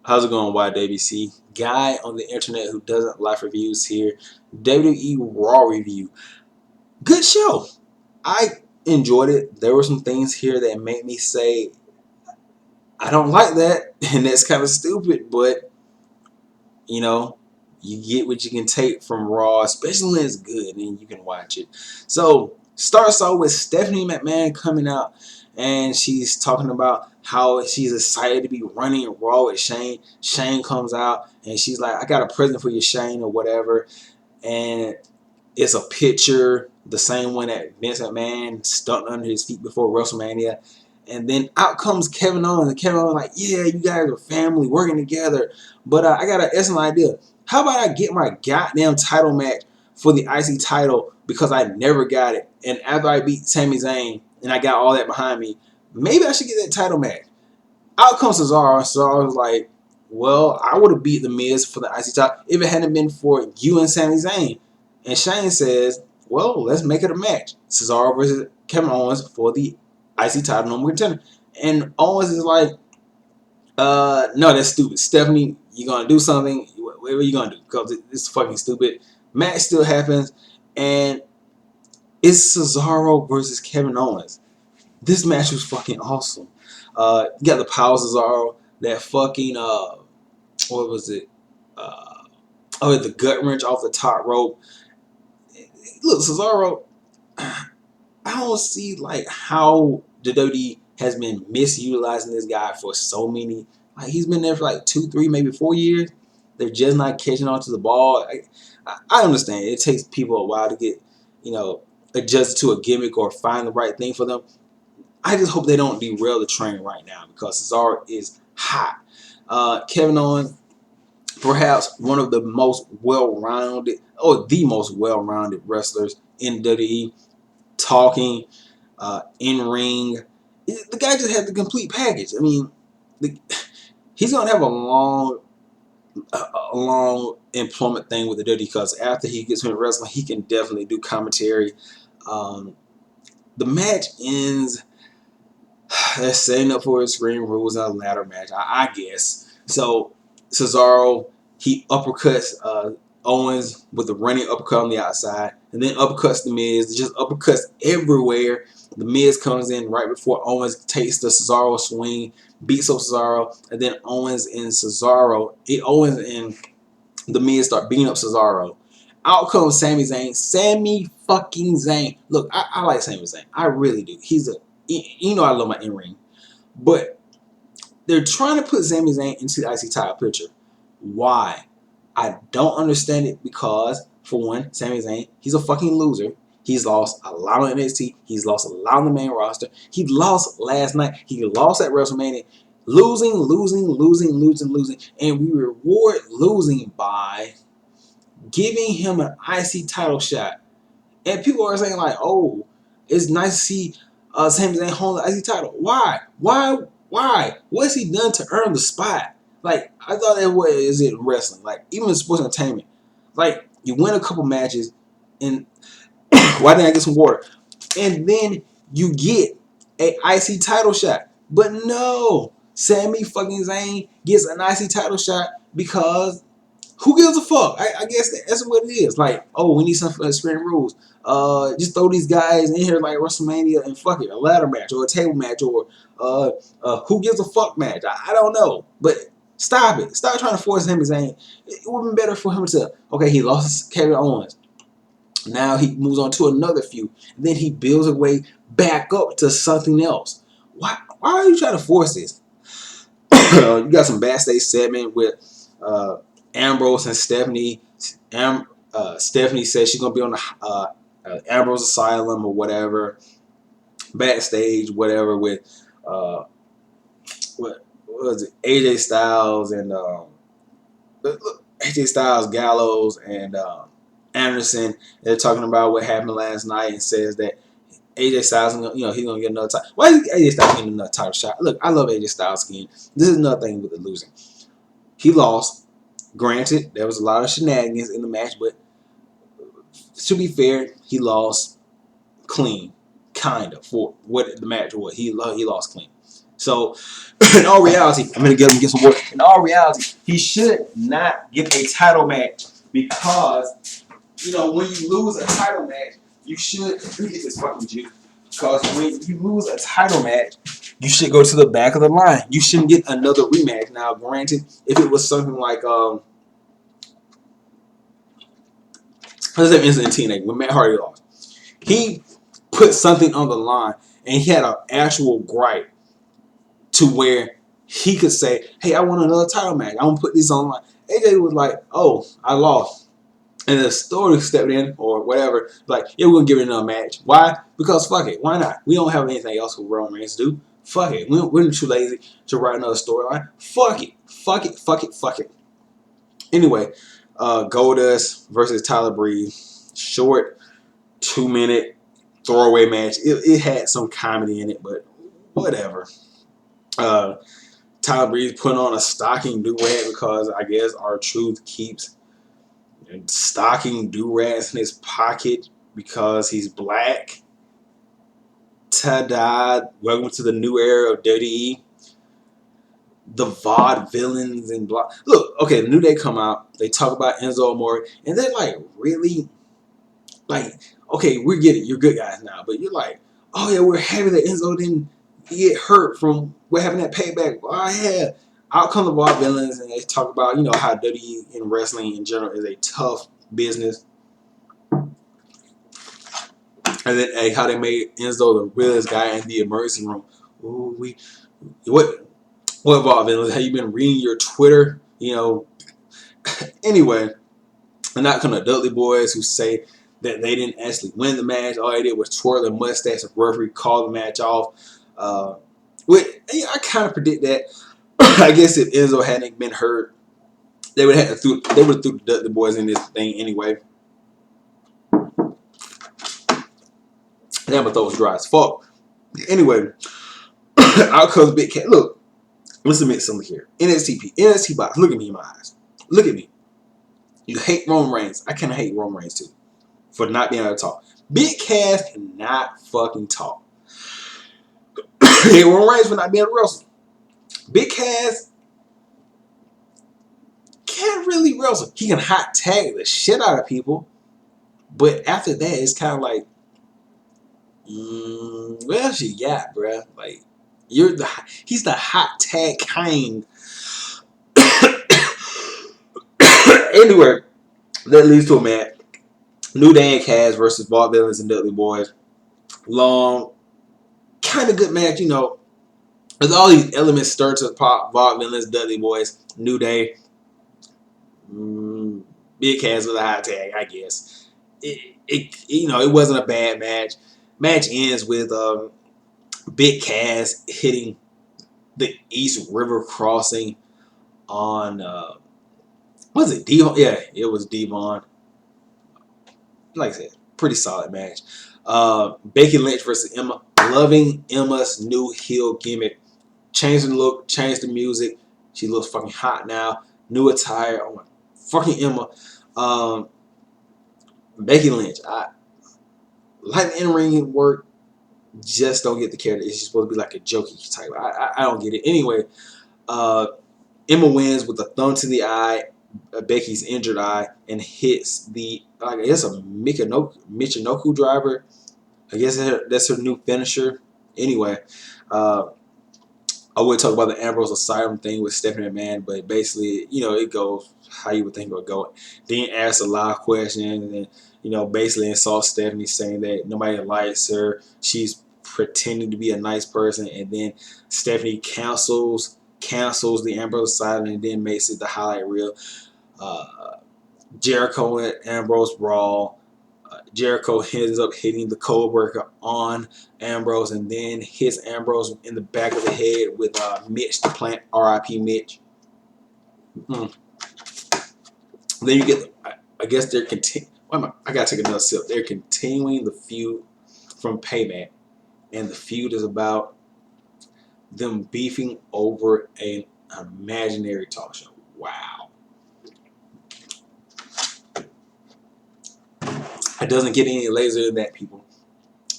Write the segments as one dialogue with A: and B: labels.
A: How's it going, YWC? Guy on the internet who doesn't like reviews here. WWE Raw review. Good show. I enjoyed it. There were some things here that made me say, I don't like that, and that's kind of stupid, but you know, you get what you can take from Raw, especially when it's good and you can watch it. So, starts off with Stephanie McMahon coming out and she's talking about how she's excited to be running Raw with Shane. Shane comes out and she's like, I got a present for you, Shane, or whatever. And it's a picture, the same one that Vince McMahon stuck under his feet before WrestleMania. And then out comes Kevin Owens, and Kevin Owens like, yeah, you guys are family working together. But I got an excellent idea. How about I get my goddamn title match for the IC title because I never got it. And after I beat Sami Zayn and I got all that behind me, maybe I should get that title match. Out comes Cesaro. Cesaro was like, well, I would have beat The Miz for the IC title if it hadn't been for you and Sami Zayn. And Shane says, well, let's make it a match. Cesaro versus Kevin Owens for the IC title number contender. And Owens is like, no, that's stupid. Stephanie, you're going to do something. What are you going to do? Because it's fucking stupid. Match still happens. And it's Cesaro versus Kevin Owens. This match was fucking awesome. You got the power Cesaro. That fucking, what was it? The gut wrench off the top rope. Look, Cesaro, I don't see like how the WWE has been misutilizing this guy for so many. Like he's been there for like 2, 3, maybe 4 years. They're just not catching on to the ball. I understand it takes people a while to get, adjusted to a gimmick or find the right thing for them. I just hope they don't derail the train right now because Cesaro is hot. Kevin Owens, perhaps one of the most well-rounded, or the most well-rounded wrestlers in WWE. Talking, in ring, the guy just had the complete package. I mean, he's gonna have a long employment thing with the WWE because after he gets into wrestling, he can definitely do commentary. The match ends. They're setting up for a Extreme Rules and a ladder match, I guess. So Cesaro, he uppercuts Owens with a running uppercut on the outside, and then uppercuts The Miz. Just uppercuts everywhere. The Miz comes in right before Owens takes the Cesaro swing, beats up Cesaro, and then Owens and The Miz start beating up Cesaro. Out comes Sami Zayn. Sami fucking Zayn. Look, I like Sami Zayn. I really do. I love my in-ring. But they're trying to put Sami Zayn into the IC title picture. Why? I don't understand it because, for one, Sami Zayn, he's a fucking loser. He's lost a lot on NXT. He's lost a lot on the main roster. He lost last night. He lost at WrestleMania. Losing. And we reward losing by giving him an IC title shot. And people are saying like, oh, it's nice to see Sami Zayn hold the IC title. Why? What's he done to earn the spot? Like, I thought that was it in wrestling. Like, even in sports entertainment. Like, you win a couple matches, and why didn't I get some water? And then you get an IC title shot. But no, Sami fucking Zayn gets an IC title shot because who gives a fuck? I guess that's what it is. Like, oh, we need something for the Extreme Rules. Just throw these guys in here like WrestleMania and fuck it, a ladder match or a table match or who gives a fuck match. I don't know, but stop it. Stop trying to force Sami Zayn. It would have been better for him to, okay, he lost Kevin Owens. Now he moves on to another feud. And then he builds a way back up to something else. Why are you trying to force this? You got some backstage segment with Ambrose and Stephanie. Stephanie says she's gonna be on the Ambrose Asylum or whatever, backstage, whatever, with what was it? AJ Styles and AJ Styles, Gallows, and Anderson. They're talking about what happened last night and says that AJ Styles, he's gonna get another title. Why is AJ Styles getting another title shot? Look, I love AJ Styles' skin. This is another thing with the losing. He lost. Granted, there was a lot of shenanigans in the match, but to be fair, he lost clean, kind of, for what the match was. He lost clean. So, in all reality, I'm gonna get him get some work. In all reality, he should not get a title match because when you lose a title match, you should. Let me get this fucking juice. Because when you lose a title match, you should go to the back of the line. You shouldn't get another rematch. Now, granted, if it was something like let's say Instant TNA when Matt Hardy lost, he put something on the line and he had an actual gripe to where he could say, "Hey, I want another title match. I'm gonna put this on the line." AJ was like, "Oh, I lost." And the story stepped in or whatever, like, yeah, we're gonna give it another match. Why? Because fuck it. Why not? We don't have anything else for Roman Reigns to do. Fuck it. We're too lazy to write another storyline. Fuck it. Fuck it. Fuck it. Fuck it. Anyway, Goldust versus Tyler Breeze. Short 2-minute throwaway match. It had some comedy in it, but whatever. Tyler Breeze put on a stocking do-rag because I guess R-Truth keeps stocking do-rags in his pocket because he's black. Ta-da. Welcome to the new era of WWE. The VOD villains and blah. Look, okay, the New Day come out. They talk about Enzo Amore, and they're like, really? Like, okay, we get it. You're good guys now. But you're like, oh, yeah, we're happy that Enzo didn't get hurt from what happened at Payback. Oh, yeah. Out come the VOD villains, and they talk about, how WWE and wrestling in general is a tough business. And then how they made Enzo the realest guy in the emergency room. Ooh, what about villains? Have you been reading your Twitter? Anyway, I'm not kind of Dudley boys who say that they didn't actually win the match. All they did was twirl their mustache and referee called the match off. I kind of predict that. I guess if Enzo hadn't been hurt, they would have threw the Dudley boys in this thing anyway. Damn, but those dry as fuck. Anyway, out comes Big Cat. Look, let's admit something here. NXT box. Look at me in my eyes. Look at me. You hate Roman Reigns. I kind of hate Roman Reigns too for not being able to talk. Big Cass cannot fucking talk. Hate Roman Reigns for not being able to wrestle. Big Cass can't really wrestle. He can hot tag the shit out of people, but after that, it's kind of like, what else you got, bruh? Like, he's the hot tag kind. Anyway, that leads to a match. New Day and Cass versus Vault Villains and Dudley Boys. Long, kind of good match, There's all these elements stirred to the pop. Vault Villains, Dudley Boys, New Day. Big Cass with a hot tag, I guess. It wasn't a bad match. Match ends with Big Cass hitting the East River crossing on was it Devon? Yeah, it was Devon. Like I said, pretty solid match. Becky Lynch versus Emma. Loving Emma's new heel gimmick. Changed the look, changed the music. She looks fucking hot now. New attire. Oh my fucking Emma. Becky Lynch. I like the in-ring work. Just don't get the character. She's supposed to be like a jokey type. I don't get it. Anyway, Emma wins with a thumb to the eye, Becky's injured eye, and hits the, I guess, a Michinoku driver. I guess that's her new finisher. Anyway, I would talk about the Ambrose Asylum thing with Stephanie McMahon, but basically, it goes how you would think it would go. Dean asks a lot of questions and, basically insults Stephanie, saying that nobody likes her. She's pretending to be a nice person, and then Stephanie cancels the Ambrose Asylum and then makes it the highlight reel. Jericho and Ambrose brawl. Jericho ends up hitting the cold worker on Ambrose and then hits Ambrose in the back of the head with Mitch the Plant, R.I.P. Mitch. Then you get, I guess they're I gotta take another sip. They're continuing the feud from Payback, and the feud is about them beefing over an imaginary talk show. Wow. It doesn't get any lazier than that, people.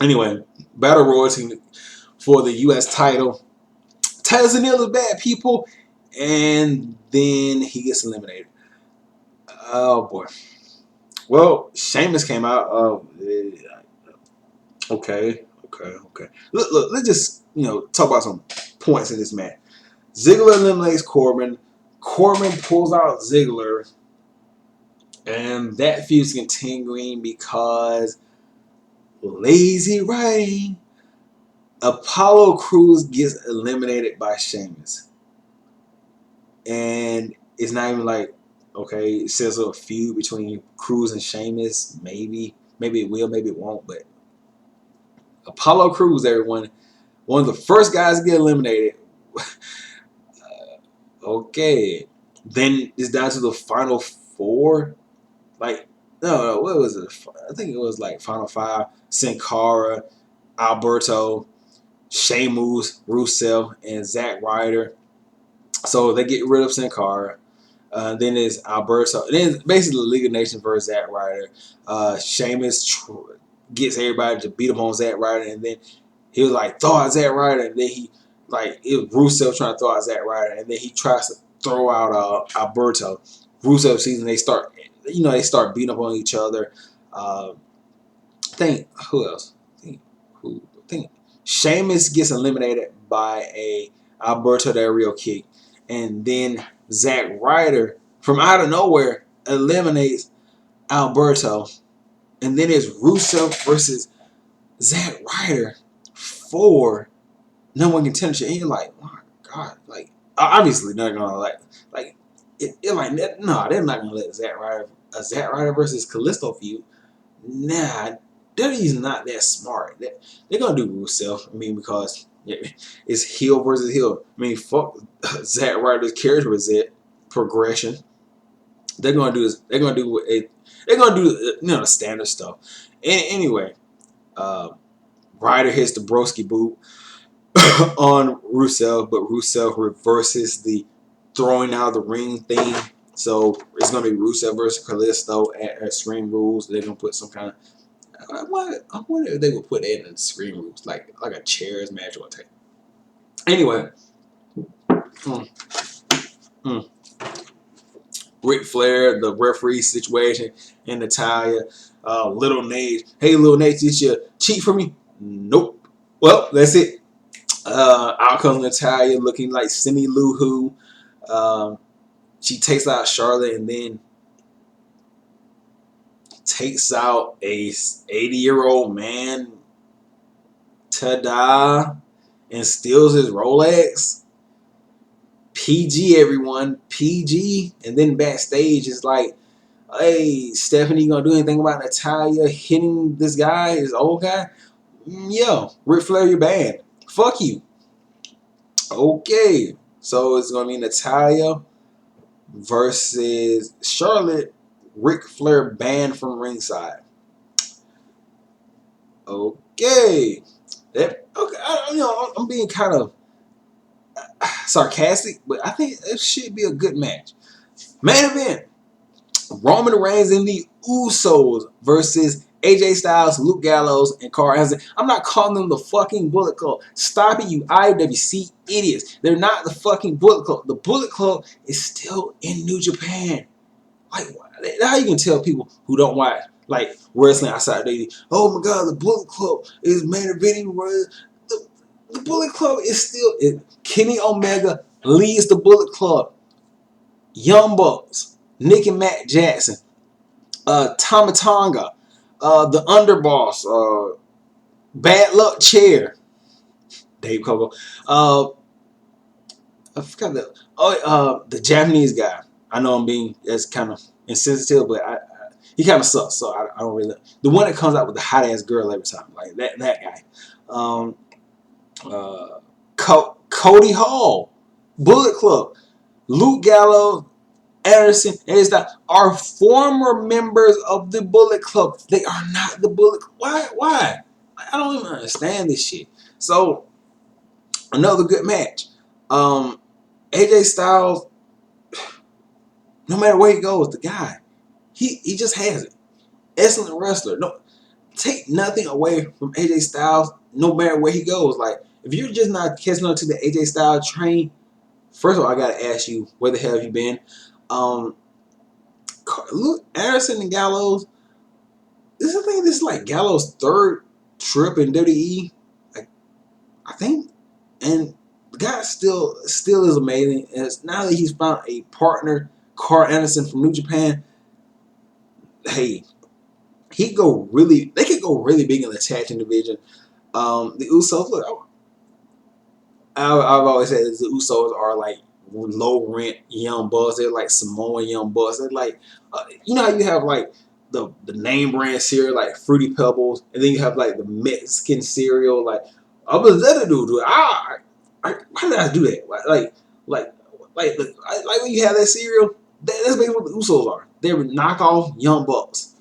A: Anyway, Battle Royalty for the U.S. title. Tyler O'Neil is bad, people. And then he gets eliminated. Oh boy. Well, Sheamus came out. Okay. Look. Let's just talk about some points in this match. Ziggler eliminates Corbin. Corbin pulls out Ziggler, and that feud's continuing because lazy writing. Apollo Crews gets eliminated by Sheamus, and it's not even like, okay, it says a feud between Crews and Sheamus. Maybe it will, maybe it won't. But Apollo Crews, everyone, one of the first guys to get eliminated. Okay, then it's down to the final four. Like, no, what was it? I think it was like final five. Sin Cara, Alberto, Sheamus, Rusev, and Zack Ryder. So they get rid of Sin Cara. Then it's Alberto. Then basically the League of Nations versus Zack Ryder. Sheamus gets everybody to beat him on Zack Ryder, and then he was like, throw out Zack Ryder, and then it was Rusev trying to throw out Zack Ryder, and then he tries to throw out Alberto. Rusev season, they start beating up on each other. I think who else? I think Sheamus gets eliminated by a Alberto Del Rio kick, and then Zack Ryder from out of nowhere eliminates Alberto, and then it's Rusev versus Zack Ryder for no one contention. And you're like, oh my God, like obviously not gonna like it like no, they're not gonna let Zack Ryder versus Kalisto feud. Nah, WWE's not that smart. They're gonna do Rusev. I mean, because it's heel versus heel. I mean, fuck Zack Ryder's character progression. They're gonna do this. They're gonna do the standard stuff. Anyway, Ryder hits the broski boot on Rusev, but Rusev reverses the throwing out of the ring thing. So it's gonna be Rusev versus Kalisto at Extreme Rules. They're gonna put some kind of. I wonder if they would put that in Extreme Rules, like a chairs match or a tape. Anyway, Ric Flair, the referee situation, and Natalya, Little Nate. Hey, Little Nate, did you cheat for me? Nope. Well, that's it. Out comes Natalya looking like Cindy Lou Who. She takes out Charlotte and then takes out a 80-year-old man, ta-da, and steals his Rolex. PG, everyone, PG. And then backstage is like, hey, Stephanie, you gonna do anything about Natalya hitting this guy, this old guy? Yo, Ric Flair, you're banned. Fuck you. Okay, so it's gonna be Natalya versus Charlotte. Ric Flair banned from ringside. Okay, I'm being kind of sarcastic, but I think it should be a good match. Main event: Roman Reigns and the Usos versus AJ Styles, Luke Gallows, and Carl Anderson. I'm not calling them the fucking Bullet Club. Stop it, you IWC idiots. They're not the fucking Bullet Club. The Bullet Club is still in New Japan. Like, how you can tell people who don't watch like wrestling outside WWE, oh my God, the Bullet Club is main eventing. The Bullet Club is still Kenny Omega leads the Bullet Club. Young Bucks, Nick and Matt Jackson, Tama Tonga, the Underboss, Bad Luck Chair, Dave Coco. I forgot the Japanese guy. I know I'm being that's kind of insensitive, but he kind of sucks. So I don't really. The one that comes out with the hot ass girl every time, like that guy. Cody Hall, Bullet Club, Luke Gallows, Anderson, and it's that are former members of the Bullet Club. They are not the Bullet Club. Why? I don't even understand this shit. So another good match. AJ Styles, no matter where he goes, the guy, he just has it. Excellent wrestler. No, take nothing away from AJ Styles, no matter where he goes. Like, If you're just not catching up to the AJ Styles train, first of all, I gotta ask you, where the hell have you been? Um, Luke Anderson and Gallows. This is like Gallows' third trip in WWE. Like, I think, and the guy still is amazing. And it's, now that he's found a partner, Carl Anderson from New Japan, hey, they could go really big in the tag team division. The Usos, look, I've always said the Usos are like low rent young bucks. They're like Samoan young bucks. They're like, you know how you have like the name brand cereal like Fruity Pebbles, and then you have like the Mexican cereal like I was that dude. Why did I do that? Like like when you have that cereal, that's basically what the Usos are. They're knockoff young bucks.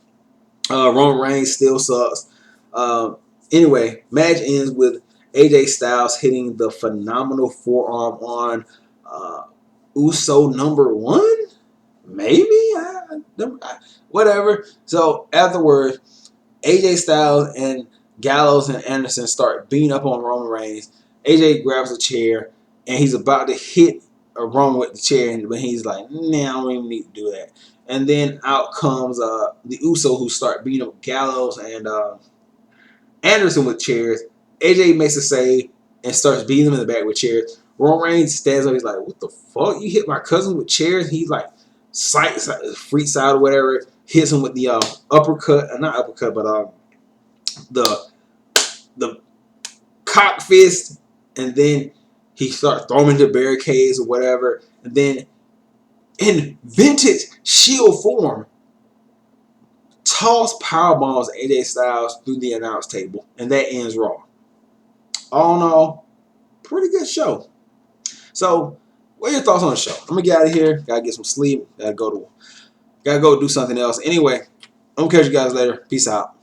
A: Roman Reigns still sucks. Anyway, match ends with AJ Styles hitting the phenomenal forearm on uh, Uso number one. Maybe whatever. So afterwards, AJ Styles and Gallows and Anderson start beating up on Roman Reigns. AJ grabs a chair and he's about to hit Roman with the chair, but he's like, "Nah, I don't even need to do that." And then out comes the Uso, who start beating up Gallows and Anderson with chairs. AJ makes a save and starts beating him in the back with chairs. Roman Reigns stands up. He's like, "What the fuck? You hit my cousin with chairs?" He's like, freaks out or whatever. Hits him with the uppercut, not uppercut, but the the cock fist, and then he starts throwing into barricades or whatever. And then in vintage Shield form, toss power bombs AJ Styles through the announce table, and that ends Raw. All in all, pretty good show. So, what are your thoughts on the show? I'm gonna get out of here. Gotta get some sleep. Gotta go do something else. Anyway, I'm gonna catch you guys later. Peace out.